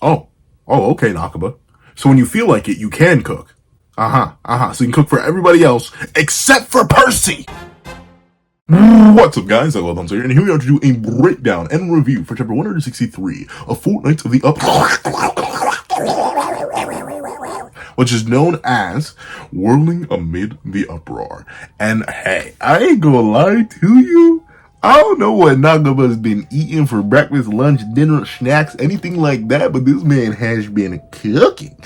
Oh, okay, Nakaba. So when you feel like it, you can cook. So you can cook for everybody else except for Percy. What's up, guys? I love Hunter here, and here we are to do a breakdown and review for chapter 163 of Fortnights of the which is known as Whirling Amid the Uproar. And hey, I ain't gonna lie to you, I don't know what NAKABA's been eating for breakfast, lunch, dinner, snacks, anything like that, but this man has been cooking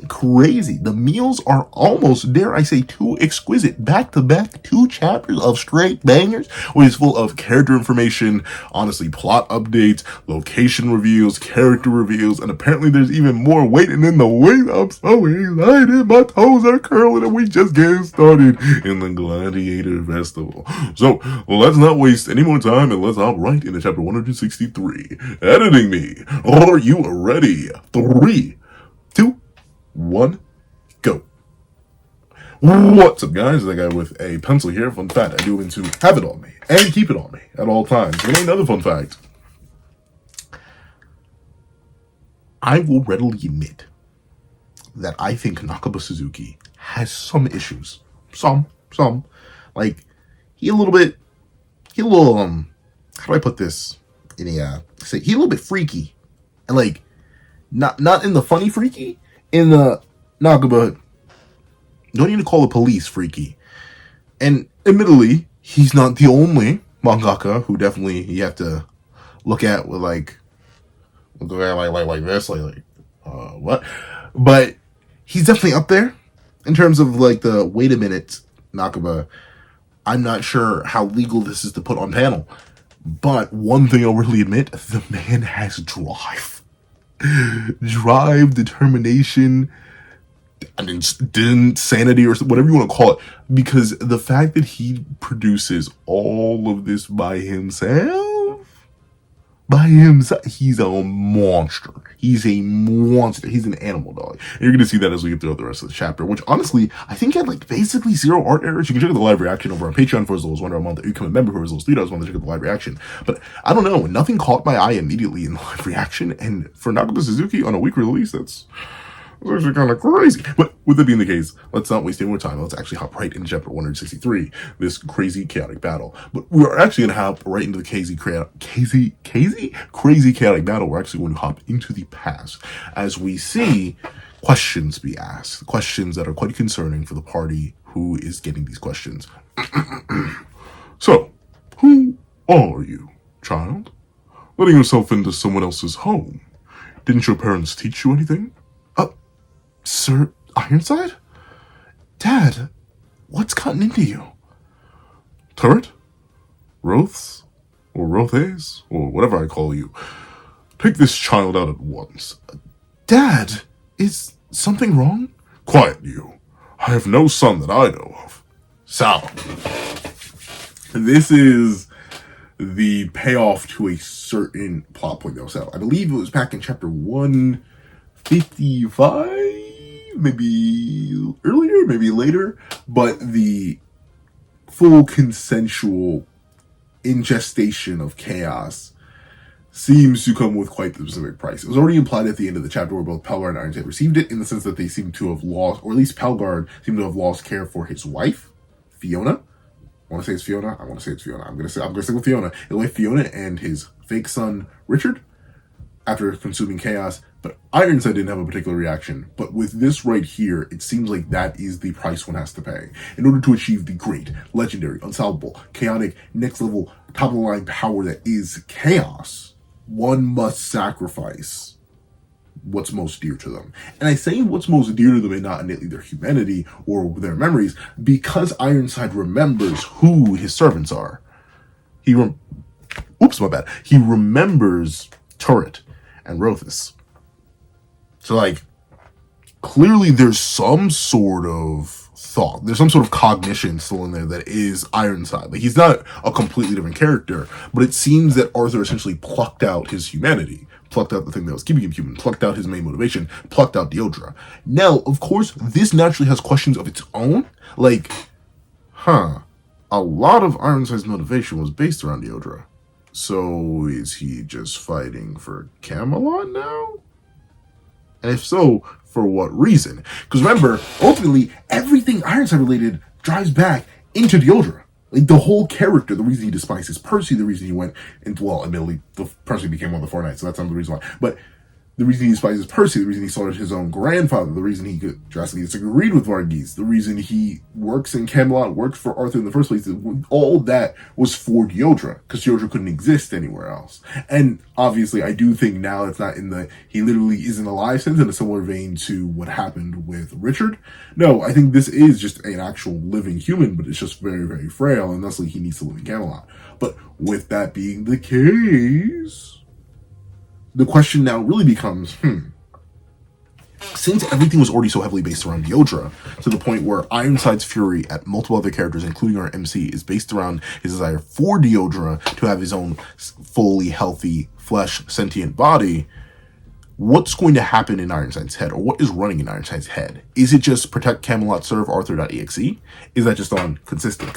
crazy. The meals are almost, dare I say, too exquisite. Back-to-back 2 chapters of straight bangers, which is full of character information, honestly, plot updates, location reviews, character reviews, and apparently there's even more waiting in the wait. I'm so excited, my toes are curling, and we just getting started in the Gladiator Festival. So, let's not waste any more time and let's hop right into chapter 163. Editing me. Are you ready? 3, 2, 1, go. What's up, guys? That guy with a pencil here. Fun fact, I do mean to have it on me and keep it on me at all times. And another fun fact, I will readily admit that I think NAKABA Suzuki has some issues. Some. Like, he a little, how do I put this? He a little bit freaky. And like, not in the funny freaky, in the NAKABA, don't even call the police freaky. And admittedly, he's not the only mangaka who definitely you have to look at with like this, what? But he's definitely up there in terms of like the wait a minute NAKABA. I'm not sure how legal this is to put on panel, but one thing I'll really admit, the man has drive. Drive, determination, insanity, or whatever you want to call it, because the fact that he produces all of this by himself, he's a monster. He's a monster. He's an animal, dog. And you're going to see that as we get throughout the rest of the chapter, which honestly, I think had like basically 0 art errors. You can check out the live reaction over on Patreon for as low as $1 a month. You become a member for as low as $3 a month to check out the live reaction. But I don't know. Nothing caught my eye immediately in the live reaction. And for NAKABA Suzuki on a week release, that's actually kind of crazy. But with that being the case, let's not waste any more time. Let's actually hop right into chapter 163, this crazy chaotic battle. But we're actually going to hop right into the crazy chaotic battle. We're actually going to hop into the past as we see questions be asked, questions that are quite concerning for the party who is getting these questions. So, who are you, child? Letting yourself into someone else's home. Didn't your parents teach you anything? Sir Ironside? Dad, what's gotten into you? Turret? Roths? Or Rothes? Or whatever I call you. Take this child out at once. Dad, is something wrong? Quiet, you. I have no son that I know of. So, this is the payoff to a certain plot point that was out. I believe it was back in chapter 155? Maybe earlier, maybe later, but the full consensual ingestation of chaos seems to come with quite the specific price. It was already implied at the end of the chapter where both Pelgar and Ironside received it, in the sense that they seem to have lost, or at least Pelgar seemed to have lost care for his wife, Fiona. I want to say it's Fiona. I'm gonna stick with Fiona. His wife Fiona and his fake son Richard, after consuming chaos. But Ironside didn't have a particular reaction. But with this right here, it seems like that is the price one has to pay. In order to achieve the great, legendary, unsolvable, chaotic, next level, top of the line power that is chaos, one must sacrifice what's most dear to them. And I say what's most dear to them and not innately their humanity or their memories, because Ironside remembers who his servants are. He remembers Turret and Rothus. So, like, clearly there's some sort of thought, there's some sort of cognition still in there that is Ironside. Like, he's not a completely different character, but it seems that Arthur essentially plucked out his humanity, plucked out the thing that was keeping him human, plucked out his main motivation, plucked out Deodra. Now, of course, this naturally has questions of its own, like, a lot of Ironside's motivation was based around Deodra. So, is he just fighting for Camelot now? And if so, for what reason? Because remember, ultimately, everything Ironside related drives back into Theodra. Like, the whole character, the reason he despises Percy, the reason he went into, well, admittedly, Percy became one of the Four Knights, so that's not the reason why. But the reason he despises Percy, the reason he slaughtered his own grandfather, the reason he drastically disagreed with Varghese, the reason he works in Camelot, works for Arthur in the first place, all that was for Theodra, because Theodra couldn't exist anywhere else. And obviously, I do think now it's not he literally isn't alive since, in a similar vein to what happened with Richard. No, I think this is just an actual living human, but it's just very, very frail, and thusly he needs to live in Camelot. But with that being the case, the question now really becomes, since everything was already so heavily based around Theodra, to the point where Ironside's fury at multiple other characters, including our MC, is based around his desire for Theodra to have his own fully healthy, flesh, sentient body, what's going to happen in Ironside's head, or what is running in Ironside's head? Is it just protect Camelot, serve Arthur.exe? Is that just on consistent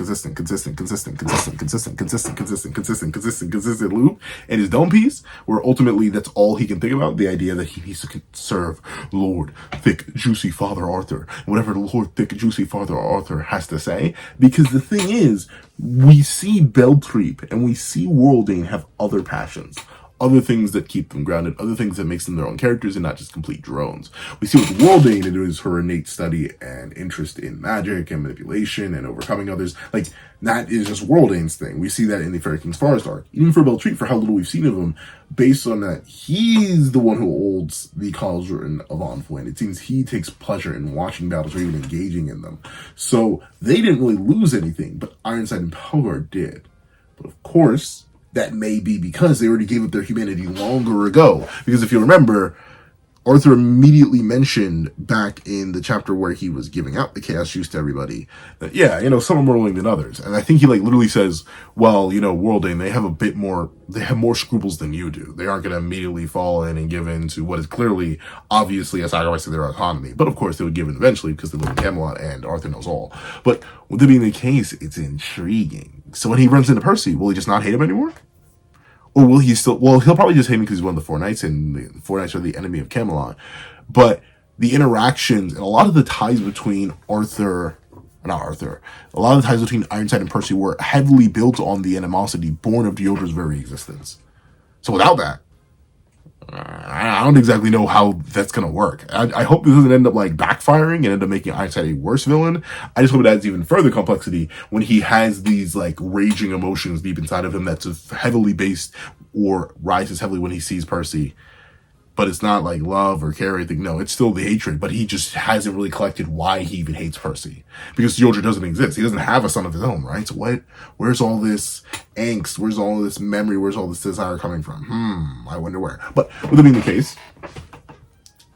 loop and his dome piece, where ultimately that's all he can think about? The idea that he needs to serve Lord Thick Juicy Father Arthur, whatever Lord Thick Juicy Father Arthur has to say. Because the thing is, we see Beltreep and we see Worldane have other passions, other things that keep them grounded, other things that makes them their own characters and not just complete drones. We see with Worldane, it is her innate study and interest in magic and manipulation and overcoming others. Like, that is just Worldane's thing. We see that in the Fairy King's Forest arc. Even for Beltreep, for how little we've seen of him, based on that, he's the one who holds the cauldron of Envoy, and it seems he takes pleasure in watching battles or even engaging in them. So they didn't really lose anything, but Ironside and Pelgar did. But of course, that may be because they already gave up their humanity longer ago. Because if you remember, Arthur immediately mentioned back in the chapter where he was giving out the chaos juice to everybody that, yeah, some are more willing than others. And I think he literally says, well, Worldane, they have more scruples than you do. They aren't going to immediately fall in and give in to what is clearly, obviously, a sacrifice to their autonomy. But of course, they would give in eventually because they live in Camelot and Arthur knows all. But with it being the case, it's intriguing. So when he runs into Percy, will he just not hate him anymore? Or will he still, well, he'll probably just hate him because he's one of the Four Knights, and the Four Knights are the enemy of Camelot. But the interactions and a lot of the ties between a lot of the ties between Ironside and Percy were heavily built on the animosity born of Theodra's very existence. So without that, I don't exactly know how that's going to work. I hope this doesn't end up backfiring and end up making Ironside a worse villain. I just hope it adds even further complexity when he has these raging emotions deep inside of him that's heavily based or rises heavily when he sees Percy. But it's not love or care or anything. No, it's still the hatred, but he just hasn't really collected why he even hates Percy. Because Theodra doesn't exist. He doesn't have a son of his own, right? So where's all this angst? Where's all this memory? Where's all this desire coming from? I wonder where. But with it being the case,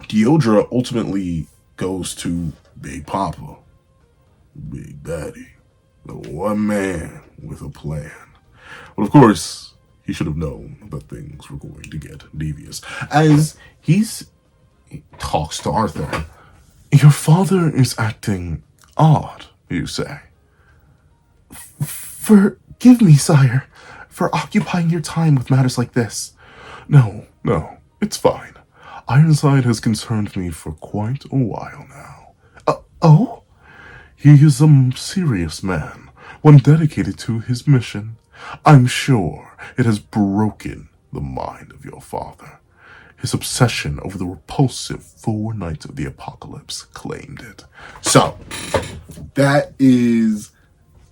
Theodra ultimately goes to Big Papa, Big Daddy, the one man with a plan. But of course, he should have known that things were going to get devious. As he talks to Arthur, your father is acting odd, you say. Forgive me, sire, for occupying your time with matters like this. No, it's fine. Ironside has concerned me for quite a while now. Oh? He is a serious man, one dedicated to his mission. I'm sure it has broken the mind of your father. His obsession over the repulsive Four Knights of the Apocalypse claimed it. So, that is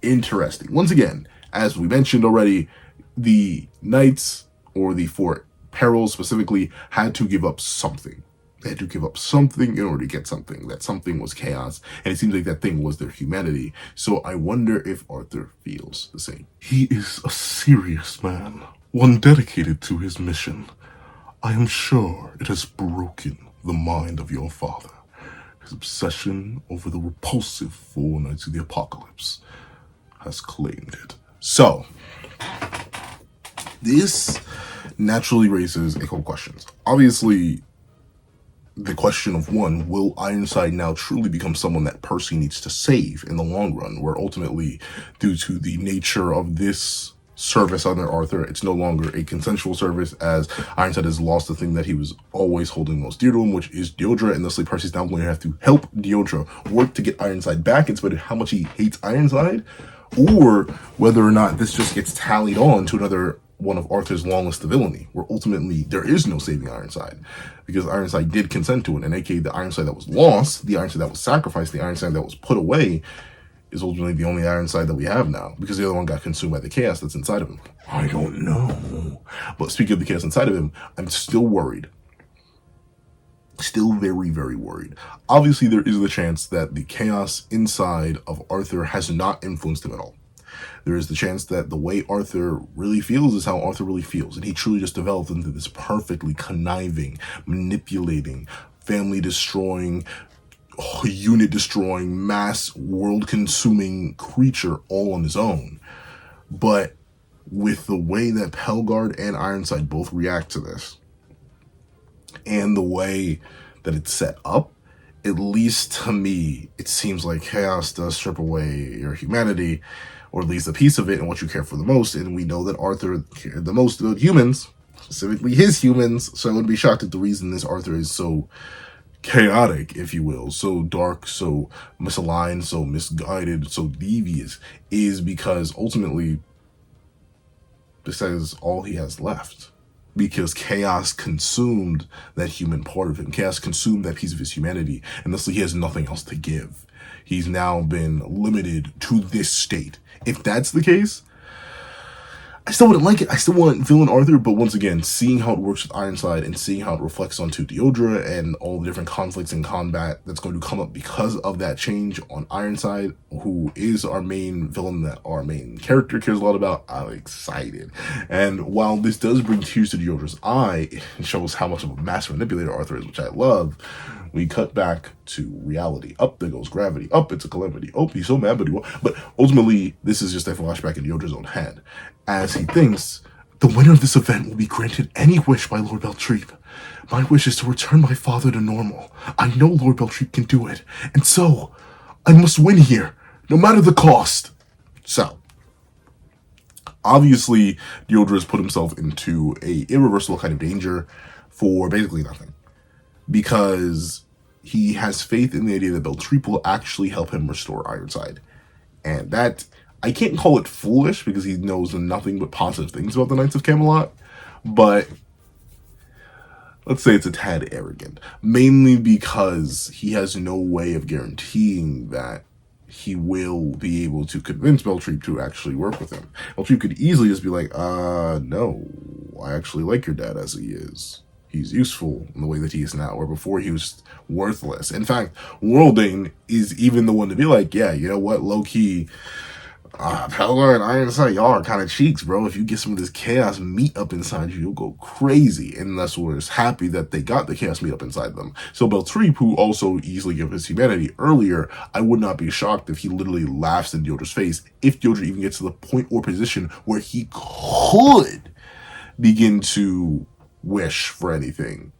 interesting. Once again, as we mentioned already, the Knights, or the Four Perils specifically, had to give up something. They had to give up something in order to get something. That something was chaos, and it seems like that thing was their humanity. So I wonder if Arthur feels the same. He is a serious man, one dedicated to his mission. I am sure it has broken the mind of your father. His obsession over the repulsive Four Knights of the Apocalypse has claimed it. So, this naturally raises a couple questions. Obviously, the question of one, will Ironside now truly become someone that Percy needs to save in the long run, where ultimately, due to the nature of this service under Arthur. It's no longer a consensual service, as Ironside has lost the thing that he was always holding most dear to him, which is Deodra, and thusly Percy's now going to have to help Deodra work to get Ironside back, in spite of how much he hates Ironside, or whether or not this just gets tallied on to another one of Arthur's long list of villainy, where ultimately there is no saving Ironside, because Ironside did consent to it, and aka the Ironside that was lost, the Ironside that was sacrificed, the Ironside that was put away, is ultimately the only Ironside that we have now, because the other one got consumed by the chaos that's inside of him. I don't know. But speaking of the chaos inside of him, I'm still worried. Still very, very worried. Obviously, there is the chance that the chaos inside of Arthur has not influenced him at all. There is the chance that the way Arthur really feels is how Arthur really feels, and he truly just developed into this perfectly conniving, manipulating, family-destroying, unit-destroying, mass, world-consuming creature all on his own. But with the way that Pelgard and Ironside both react to this, and the way that it's set up, at least to me, it seems like chaos does strip away your humanity, or at least a piece of it, and what you care for the most. And we know that Arthur cared the most about humans, specifically his humans, so I wouldn't be shocked at the reason this Arthur is so chaotic, if you will, so dark, so misaligned, so misguided, so devious, is because ultimately this is all he has left. Because chaos consumed that human part of him. Chaos consumed that piece of his humanity, and thusly he has nothing else to give. He's now been limited to this state. If that's the case, I still wouldn't like it. I still want villain Arthur, but once again, seeing how it works with Ironside and seeing how it reflects onto Deodra and all the different conflicts and combat that's going to come up because of that change on Ironside, who is our main villain that our main character cares a lot about, I'm excited. And while this does bring tears to Deodra's eye, it shows how much of a master manipulator Arthur is, which I love. We cut back to reality. Up there goes gravity. Up, it's a calamity. Oh, he's so mad, but he won't. But ultimately, this is just a flashback in Deodra's own head, as he thinks, the winner of this event will be granted any wish by Lord Beltreep. My wish is to return my father to normal. I know Lord Beltreep can do it, and so I must win here, no matter the cost. So, obviously, Deodra has put himself into a irreversible kind of danger for basically nothing, because he has faith in the idea that Beltreep will actually help him restore Ironside. And that, I can't call it foolish, because he knows nothing but positive things about the Knights of Camelot, but let's say it's a tad arrogant, mainly because he has no way of guaranteeing that he will be able to convince Beltreep to actually work with him. Beltreep could easily just be like, no, I actually like your dad as he is. He's useful in the way that he is now, where before he was worthless. In fact, Worldane is even the one to be like, yeah, you know what, low-key, Pelgar and Ironside, y'all are kind of cheeks, bro. If you get some of this chaos meat up inside you, you'll go crazy. And thus we're just happy that they got the chaos meat up inside them. So Beltreep, who also easily gave his humanity earlier, I would not be shocked if he literally laughs in Deodra's face, if Deodra even gets to the point or position where he could begin to wish for anything.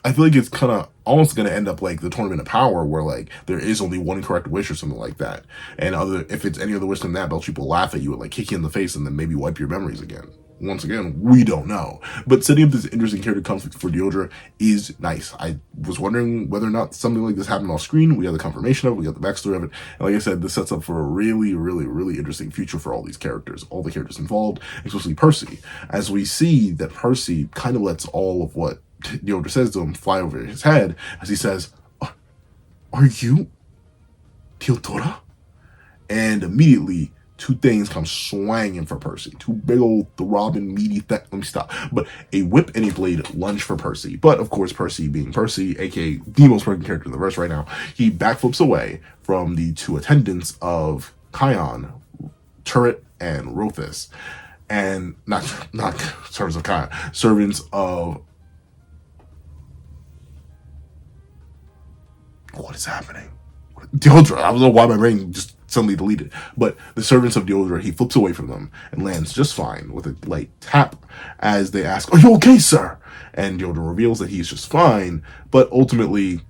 I feel like it's kind of almost going to end up like the Tournament of Power, where like there is only one correct wish or something like that, and if it's any other wish than that, Beltreep will laugh at you and like kick you in the face and then maybe wipe your memories again. Once again, we don't know. But setting up this interesting character conflict for Deodra is nice. I was wondering whether or not something like this happened off screen. We got the confirmation of it, we got the backstory of it, and like I said, this sets up for a really, really, really interesting future for all these characters, all the characters involved, especially Percy, as we see that Percy kind of lets all of what Deodra says to him fly over his head, as he says, are you Theodora? And immediately, two things come swanging for Percy. Two big old throbbing, meaty, let me stop. But a whip and a blade lunge for Percy. But of course, Percy being Percy, aka the most broken character in the verse right now, he backflips away from the two attendants of Kion, Turret and Rothus. And not servants of Kion, servants of... What is happening? Deodra. I don't know why my brain just suddenly deleted. But the servants of Deodra, he flips away from them and lands just fine with a light tap as they ask, are you okay, sir? And Deodra reveals that he's just fine, but ultimately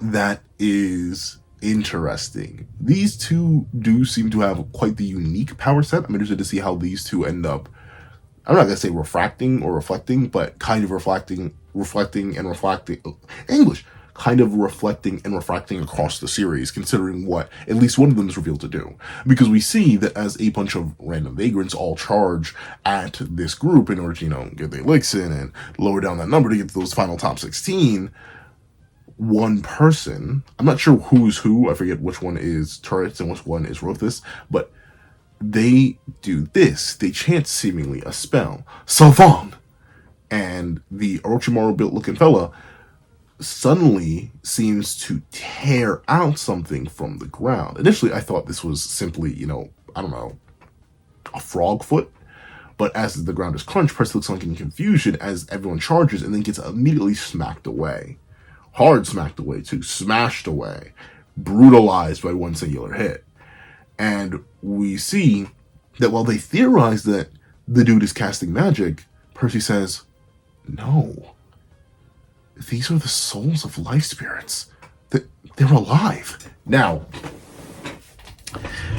that is interesting. These two do seem to have quite the unique power set. I'm interested to see how these two end up. I'm not going to say refracting or reflecting, but kind of reflecting and reflecting. English. Kind of reflecting and refracting across the series, considering what at least one of them is revealed to do. Because we see that as a bunch of random vagrants all charge at this group in order to, get the elixir and lower down that number to get to those final top 16, one person, I'm not sure who's who, I forget which one is Turrets and which one is Rothus, but they do this. They chant seemingly a spell, Savon, and the Orochimaru built looking fella suddenly seems to tear out something from the ground. Initially, I thought this was simply, a frog foot. But as the ground is crunched, Percy looks like in confusion as everyone charges and then gets immediately smacked away. Hard smacked away, too. Smashed away. Brutalized by one singular hit. And we see that while they theorize that the dude is casting magic, Percy says, no. These are the souls of life spirits. They're alive. Now,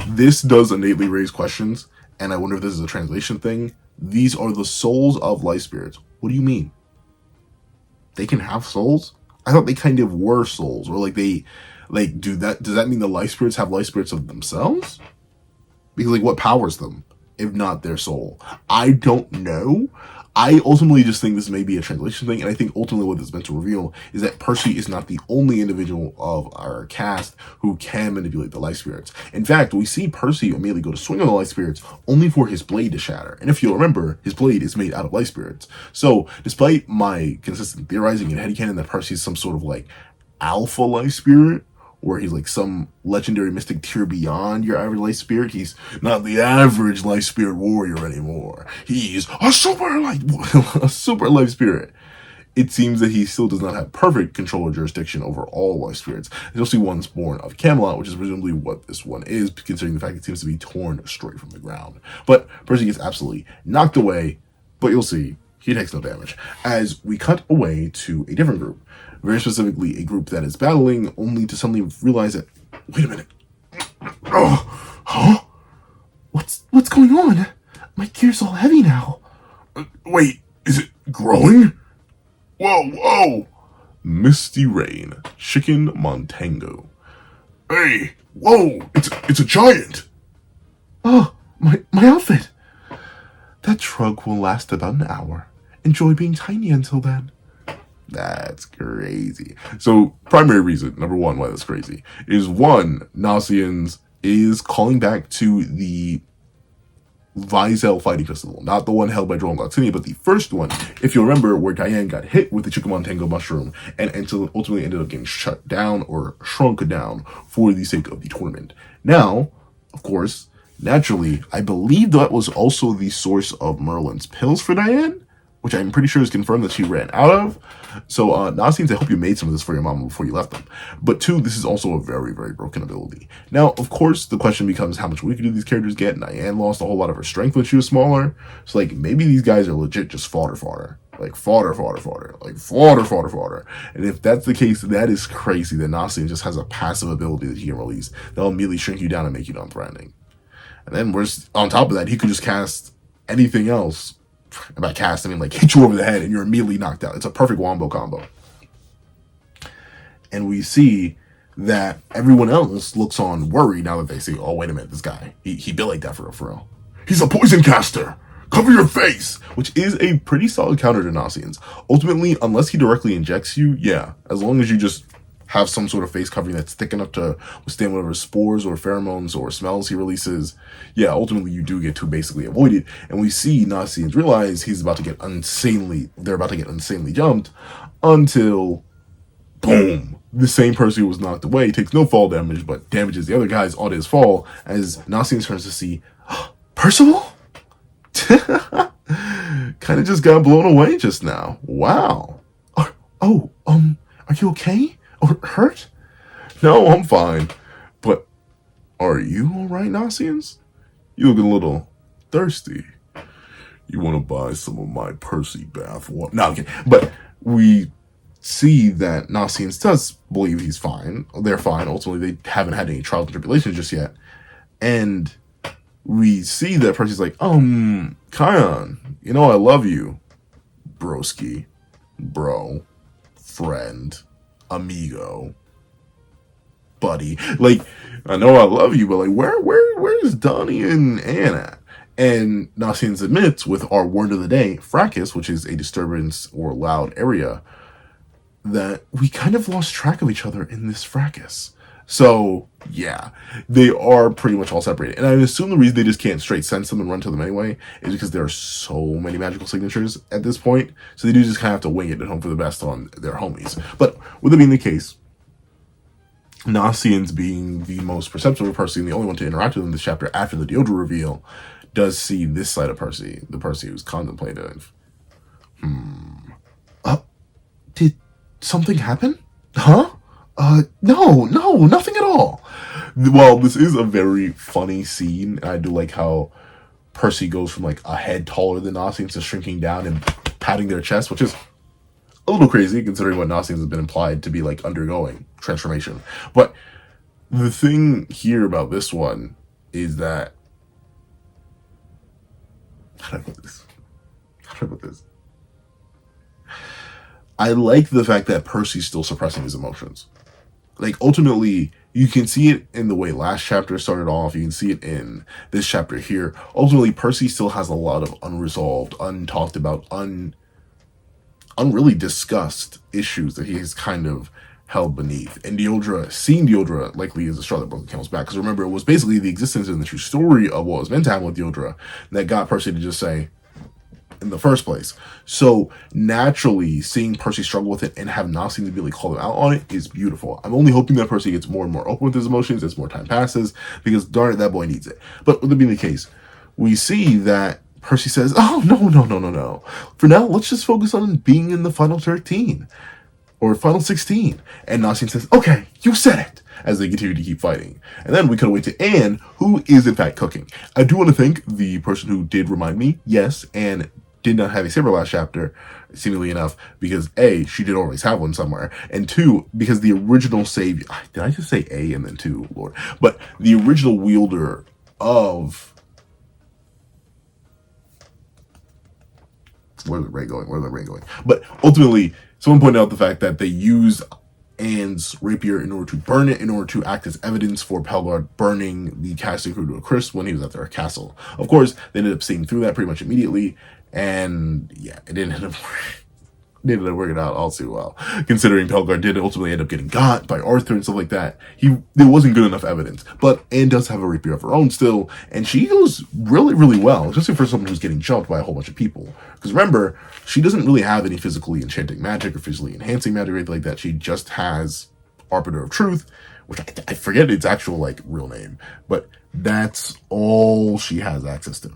this does innately raise questions, and I wonder if this is a translation thing. These are the souls of life spirits. What do you mean? They can have souls? I thought they kind of were souls, or does that mean the life spirits have life spirits of themselves? Because what powers them, if not their soul? I don't know. I ultimately just think this may be a translation thing, and I think ultimately what this is meant to reveal is that Percy is not the only individual of our cast who can manipulate the life spirits. In fact, we see Percy immediately go to swing on the life spirits only for his blade to shatter. And if you'll remember, his blade is made out of life spirits. So, despite my consistent theorizing and headcanon that Percy is some sort of alpha life spirit, where he's some legendary mystic tier beyond your average life spirit, he's not the average life spirit warrior anymore. He's a super life spirit. It seems that he still does not have perfect control or jurisdiction over all life spirits, especially ones born of Camelot, which is presumably what this one is, considering the fact it seems to be torn straight from the ground. But Percy gets absolutely knocked away, but you'll see, he takes no damage. As we cut away to a different group, very specifically a group that is battling, only to suddenly realize that, wait a minute. Oh, huh? What's going on? My gear's all heavy now. Wait, is it growing? Whoa. Misty Rain, Chicken Montango. Hey, whoa, it's a giant. Oh, my outfit. That shrug will last about an hour. Enjoy being tiny until then. That's crazy. So, primary reason, number one, why that's crazy, is one, Nasians is calling back to the Vizel Fighting Festival. Not the one held by Joel and Gloxinia, but the first one, if you remember, where Diane got hit with the Chikumontango mushroom and ultimately ended up getting shut down or shrunk down for the sake of the tournament. Now, of course, naturally, I believe that was also the source of Merlin's pills for Diane, which I'm pretty sure is confirmed that she ran out of. So, Nasians, I hope you made some of this for your mom before you left them. But two, this is also a very, very broken ability. Now, of course, the question becomes how much weaker do these characters get? Diane lost a whole lot of her strength when she was smaller. So, maybe these guys are legit just fodder. Fodder. And if that's the case, that is crazy that Nasian just has a passive ability that he can release that'll immediately shrink you down and make you non-threatening. And then, on top of that, he could just cast anything else. About cast, I mean hit you over the head and you're immediately knocked out. It's a perfect wombo combo. And we see that everyone else looks on worried now that they see, oh, wait a minute, this guy, he built like that for real. He's a poison caster! Cover your face! Which is a pretty solid counter to Nasians. Ultimately, unless he directly injects you, yeah, as long as you just have some sort of face covering that's thick enough to withstand whatever spores or pheromones or smells he releases, yeah, ultimately you do get to basically avoid it. And we see Nasians realize they're about to get insanely jumped until, boom, the same person who was knocked away takes no fall damage, but damages the other guys on his fall as Nasian turns to see, Percival? Kind of just got blown away just now. Wow. Are you okay? Or hurt? No, I'm fine. But are you alright, Nasians? You looking a little thirsty. You want to buy some of my Percy bath water? No, I'm kidding. But we see that Nasi does believe he's fine. They're fine. Ultimately, they haven't had any trials and tribulations just yet. And we see that Percy's like, Kion, you know I love you. Broski. Bro. Friend. Amigo. Buddy. Like, I know I love you, but like, where's Donnie and Anne at? And Nasians admits, with our word of the day, fracas, which is a disturbance or loud area, that we kind of lost track of each other in this fracas. So, yeah, they are pretty much all separated. And I assume the reason they just can't straight sense them and run to them anyway is because there are so many magical signatures at this point. So they do just kind of have to wing it and hope for the best on their homies. But with it being the case, Nasians being the most perceptive of Percy and the only one to interact with him in this chapter after the Theod reveal, does see this side of Percy, the Percy who's contemplative. Did something happen? Huh? No, nothing at all. Well, this is a very funny scene, and I do like how Percy goes from like a head taller than Nasians to shrinking down and patting their chest, which is a little crazy considering what Nasians has been implied to be like undergoing transformation. But the thing here about this one is that, how do I put this? I like the fact that Percy's still suppressing his emotions. Like, ultimately, you can see it in the way last chapter started off. You can see it in this chapter here. Ultimately, Percy still has a lot of unresolved, untalked about, unreally discussed issues that he has kind of held beneath. And seeing Deodra likely as a straw that broke the camel's back. Because remember, it was basically the existence and the true story of what was meant to happen with Deodra that got Percy to just say, in the first place. So naturally, seeing Percy struggle with it and have Nasi to really call him out on it is beautiful. I'm only hoping that Percy gets more and more open with his emotions as more time passes, because darn it, that boy needs it. But with it being the case, we see that Percy says, oh, no. For now, let's just focus on being in the final 13 or final 16. And Nasi says, okay, you said it, as they continue to keep fighting. And then we cut away to Anne, who is in fact cooking. I do want to thank the person who did remind me, yes, Anne did not have a saber last chapter, seemingly enough, because A, she did always have one somewhere, and 2, because the original savior, did I just say A and then 2, Lord? But the original wielder of, where's the brain going? But ultimately, someone pointed out the fact that they used Anne's rapier in order to burn it, in order to act as evidence for Pelgard burning the casting crew to a crisp when he was at their castle. Of course, they ended up seeing through that pretty much immediately, and yeah, it didn't end up working out all too well, considering Pelgard did ultimately end up getting got by Arthur and stuff like that. There wasn't good enough evidence. But Anne does have a rapier of her own still, and she goes really, really well, especially for someone who's getting jumped by a whole bunch of people. Because remember, she doesn't really have any physically enchanting magic or physically enhancing magic or anything like that. She just has Arbiter of Truth, which I forget its actual like real name, but that's all she has access to.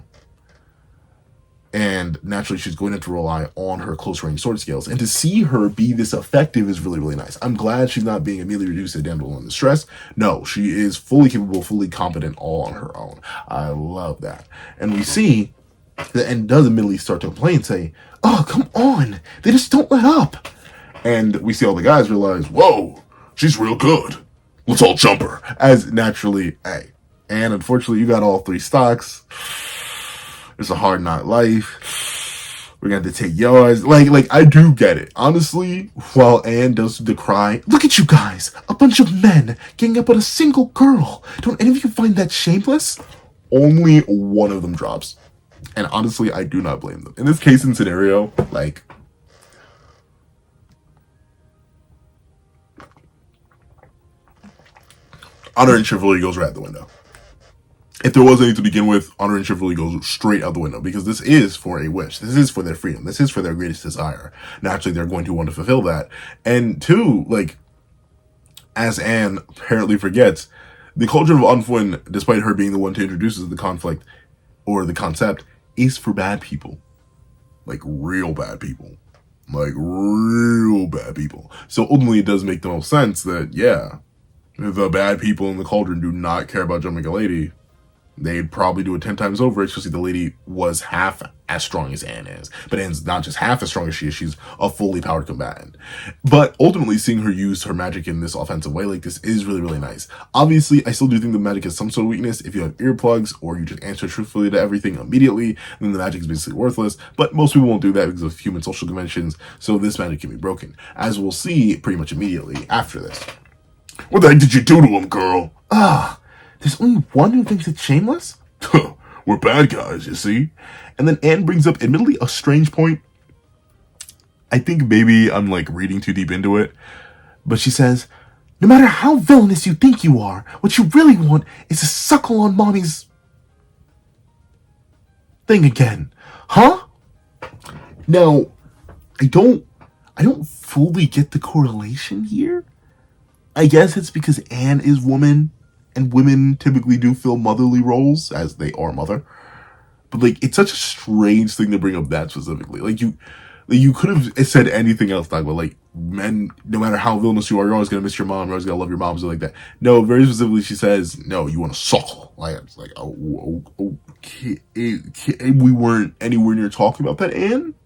And naturally, she's going to have to rely on her close-range sword skills. And to see her be this effective is really, really nice. I'm glad she's not being immediately reduced to a damsel in distress. No, she is fully capable, fully competent, all on her own. I love that. And we see that Anne does immediately start to complain and say, oh, come on. They just don't let up. And we see all the guys realize, whoa, she's real good. Let's all jump her. As naturally, hey. And unfortunately, you got all 3 stocks. It's a hard knock life. We're gonna have to take yours. Like I do get it. Honestly, while Anne does the cry, look at you guys, a bunch of men getting up on a single girl. Don't any of you find that shameless? Only one of them drops. And honestly, I do not blame them. In this case and scenario, like, honor and chivalry goes right out the window. If there was any to begin with, honor and chivalry goes straight out the window, because this is for a wish. This is for their freedom. This is for their greatest desire. Naturally, they're going to want to fulfill that. And 2, like, as Anne apparently forgets, the Cauldron of Unfwin, despite her being the one to introduce the conflict or the concept, is for bad people. Like, real bad people. So ultimately, it does make the most sense that, yeah, the bad people in the Cauldron do not care about jumping a lady. they'd probably do it 10 times over, especially the lady was half as strong as Anne is. But Anne's not just half as strong as she is, she's a fully powered combatant. But ultimately, seeing her use her magic in this offensive way like this is really, really nice. Obviously, I still do think the magic has some sort of weakness. If you have earplugs or you just answer truthfully to everything immediately, then the magic is basically worthless. But most people won't do that because of human social conventions, so this magic can be broken, as we'll see pretty much immediately after this. What the heck did you do to him, girl? There's only one who thinks it's shameless? We're bad guys, you see? And then Anne brings up, admittedly, a strange point. I think maybe I'm like reading too deep into it. But she says, no matter how villainous you think you are, what you really want is to suckle on mommy's thing again. Huh? Now, I don't fully get the correlation here. I guess it's because Anne is woman, and women typically do fill motherly roles, as they are mother. But, like, it's such a strange thing to bring up that specifically. Like, you could have said anything else, like, well, like, men, no matter how villainous you are, you're always going to miss your mom, you're always going to love your mom, something like that. No, very specifically, she says, no, you want to suckle. Like, it's like, oh, okay. We weren't anywhere near talking about that, Anne?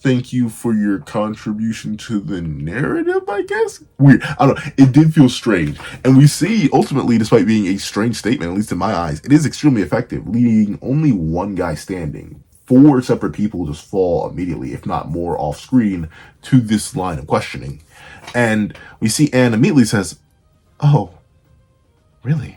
Thank you for your contribution to the narrative, I guess? Weird. I don't know. It did feel strange. And we see, ultimately, despite being a strange statement, at least in my eyes, it is extremely effective, leaving only one guy standing. 4 separate people just fall immediately, if not more, off screen to this line of questioning. And we see Anne immediately says, oh, really?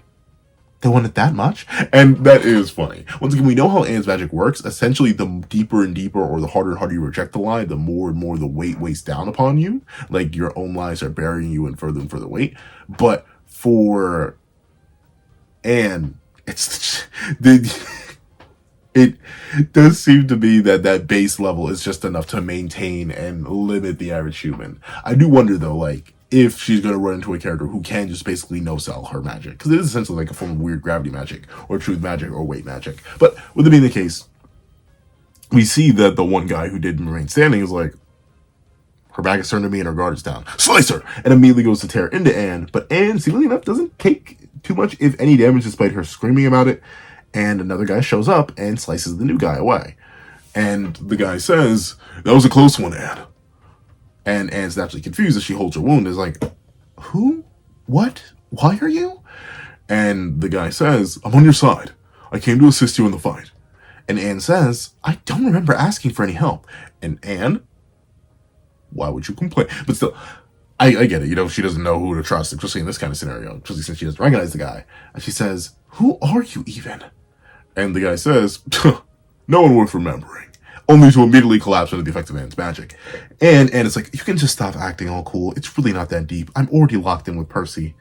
They want it that much? And that is funny. Once again, we know how Anne's magic works. Essentially, the deeper and deeper or the harder and harder you reject the lie, the more and more the weight weighs down upon you. Like, your own lies are burying you in further and further weight. But for Anne, it does seem to be that base level is just enough to maintain and limit the average human. I do wonder, though, like, if she's going to run into a character who can just basically no-sell her magic. Because it is essentially like a form of weird gravity magic, or truth magic, or weight magic. But with it being the case, we see that the one guy who did remain standing is like, her back is turned to me and her guard is down. Slice her! And immediately goes to tear into Anne. But Anne, seemingly enough, doesn't take too much, if any, damage, despite her screaming about it. And another guy shows up and slices the new guy away. And the guy says, that was a close one, Anne. And Anne's naturally confused as she holds her wound. Is like, who? What? Why are you? And the guy says, I'm on your side. I came to assist you in the fight. And Anne says, I don't remember asking for any help. And Anne, why would you complain? But still, I get it. You know, she doesn't know who to trust, especially in this kind of scenario, especially since she doesn't recognize the guy. And she says, who are you even? And the guy says, no one worth remembering. Only to immediately collapse under the effects of Anne's magic. And it's like, you can just stop acting all cool. It's really not that deep. I'm already locked in with Percy.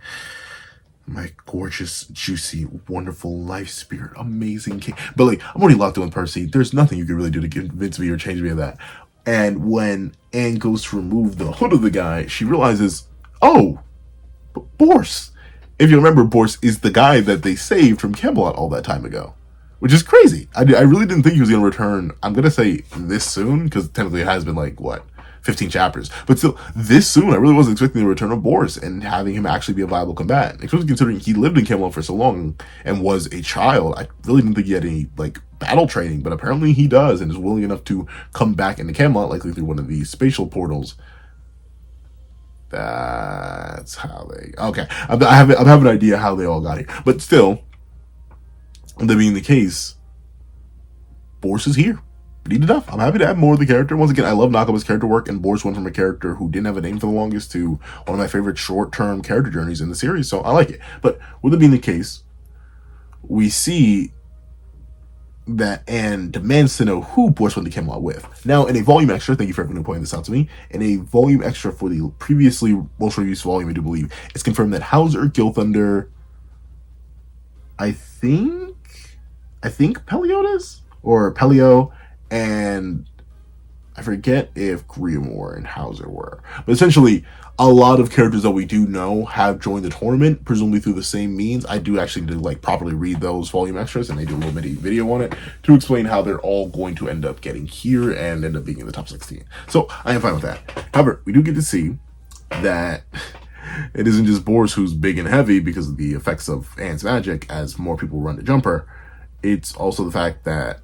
My gorgeous, juicy, wonderful life spirit, amazing king. But like, I'm already locked in with Percy. There's nothing you can really do to convince me or change me of that. And when Anne goes to remove the hood of the guy, she realizes, oh, Borse. If you remember, Borse is the guy that they saved from Camelot all that time ago. Which is crazy. I really didn't think he was going to return, I'm going to say this soon, because technically it has been like, 15 chapters. But still, this soon, I really wasn't expecting the return of Boris and having him actually be a viable combatant. Especially considering he lived in Camelot for so long and was a child. I really didn't think he had any, battle training, but apparently he does and is willing enough to come back into Camelot, likely through one of these spatial portals. That's how they... Okay, I have an idea how they all got here. But still... that being the case, Boris is here. Neat enough. I'm happy to add more of the character. Once again, I love NAKABA's character work, and Boris went from a character who didn't have a name for the longest to one of my favorite short-term character journeys in the series, so I like it. But with it being the case, we see that Anne demands to know who Boris went to Camelot with. Now, in a volume extra, thank you for everyone pointing this out to me, in a volume extra for the previously most released volume, I do believe, it's confirmed that Hauser, Gilthunder, I think Peliodas? Or Pelio, and I forget if Griamore and Hauser were. But essentially, a lot of characters that we do know have joined the tournament, presumably through the same means. I do actually need to properly read those volume extras, and they do a little mini video on it to explain how they're all going to end up getting here and end up being in the top 16. So I am fine with that. However, we do get to see that It isn't just Boris who's big and heavy because of the effects of Anne's magic as more people run to jump her. It's also the fact that,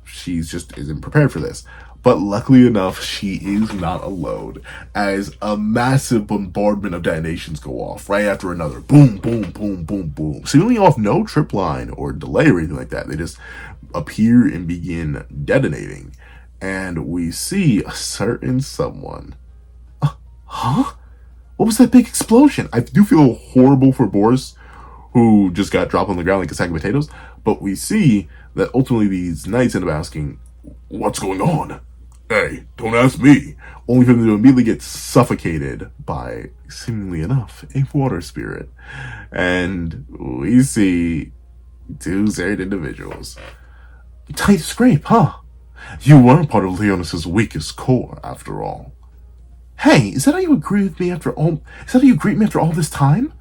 she's just isn't prepared for this. But luckily enough, she is not alone, as a massive bombardment of detonations go off right after another. Boom, boom, boom, boom, boom. Seemingly off no trip line or delay or anything like that. They just appear and begin detonating. And we see a certain someone. Huh? What was that big explosion? I do feel horrible for Boris, who just got dropped on the ground like a sack of potatoes. But we see that ultimately these knights end up asking, "What's going on?" "Hey, don't ask me." Only for them to immediately get suffocated by, seemingly enough, a water spirit. And we see two certain individuals. Tight scrape, huh? You were part of Leonis's weakest core, after all. Hey, is that how you agree with me after all? Is that how you greet me after all this time?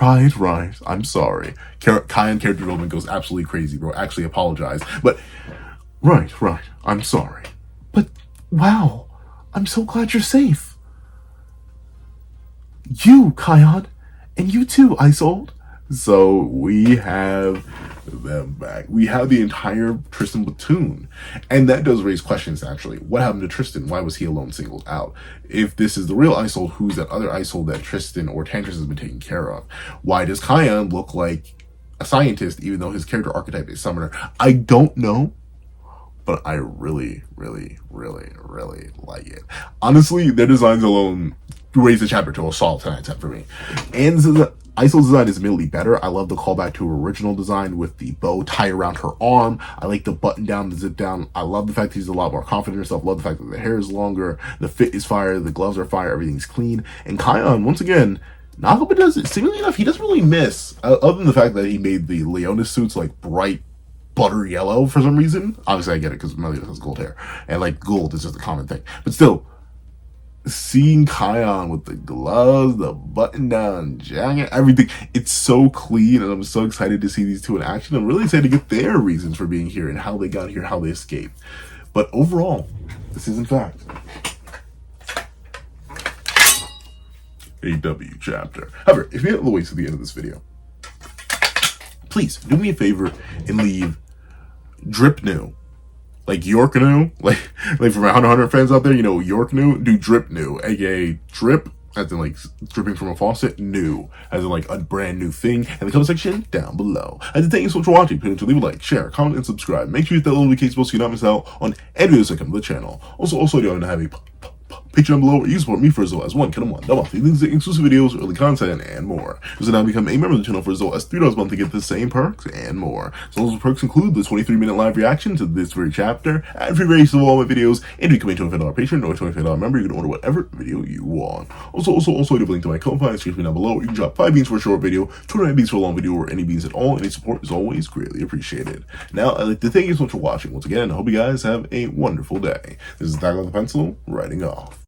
Right. I'm sorry. Kyan character development goes absolutely crazy, bro. Actually apologize. But, right. I'm sorry. But, wow. I'm so glad you're safe. You, Kyan. And you too, Isolde. So, we have them back. We have the entire Tristan platoon. And that does raise questions, actually. What happened to Tristan? Why was he alone singled out? If this is the real Isolde, who's that other Isolde that Tristan or Tantris has been taking care of? Why does Kyan look like a scientist, even though his character archetype is summoner? I don't know. But I really like it. Honestly, their designs alone raise the chapter to a solid 10 out of 10 for me. And Isolde's design is admittedly better. I love the callback to her original design with the bow tied around her arm. I like the button down, the zip down. I love the fact that she's a lot more confident in herself. Love the fact that the hair is longer, the fit is fire, the gloves are fire, everything's clean. And Kyan, once again, NAKABA does it. Seemingly enough, he doesn't really miss. Other than the fact that he made the Leonis suits like bright butter yellow for some reason. Obviously I get it because Meliodas has gold hair. And like gold is just a common thing. But still, seeing Kyan with the gloves, the button down jacket, everything, it's so clean, and I'm so excited to see these two in action. I'm really excited to get their reasons for being here and how they got here, how they escaped. But overall, this is in fact a W chapter. However, if you get all the way to the end of this video, please do me a favor and leave drip new. Like York new, like for my Hunter fans out there, York new, do drip new, aka drip, as in like dripping from a faucet, new, as in like a brand new thing, in the comment section down below. And thank you so much for watching. Please leave a like, share, comment, and subscribe. Make sure you hit that little notification bell so you don't miss out on any videos that come to the channel. Also, you don't have a Patreon down below where you support me for as low as $1 month, things, exclusive videos, early content, and more. So now become a member of the channel for as low as $3 a month to get the same perks and more. So those perks include the 23-minute live reaction to this very chapter, ad-free variations of all my videos, and you can make a $25 Patreon or a $25 member. You can order whatever video you want. Also, I have a link to my Ko-Fi screen down below where you can drop 5 beans for a short video, 29 beans for a long video, or any beans at all. Any support is always greatly appreciated. Now, I'd like to thank you so much for watching. Once again, I hope you guys have a wonderful day. This is Dagger with the Pencil, writing off.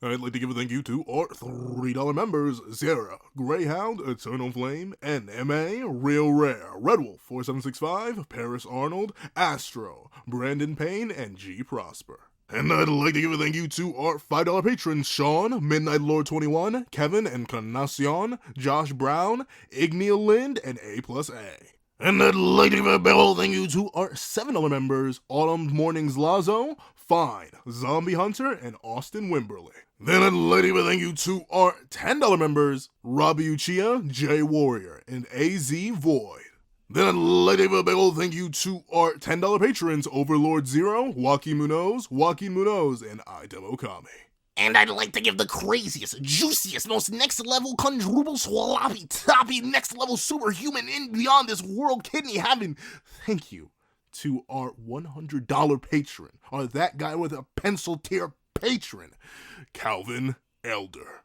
I'd like to give a thank you to our $3 members: Sarah, Greyhound, Eternal Flame, NMA, Real Rare, Red Wolf 4765, Paris Arnold, Astro, Brandon Payne, and G Prosper. And I'd like to give a thank you to our $5 patrons: Sean, Midnight Lord 21, Kevin, Encarnacion, Josh Brown, Igneal Lind, and A+A. And I'd like to give a big ol' thank you to our $7 members: Autumn Mornings Lazo, Fine, Zombie Hunter, and Austin Wimberly. Then I'd like to give a thank you to our $10 members: Robbie Uchiha, Jay Warrior, and AZ Void. Then I'd like to give a big ol' thank you to our $10 patrons: Overlord Zero, Joaquin Munoz, and Idem Okami. And I'd like to give the craziest, juiciest, most next-level, quadruple, sloppy, toppy, next-level superhuman in beyond this world kidney having thank you to our $100 patron, or that guy with a pencil tier patron, Calvin Elder.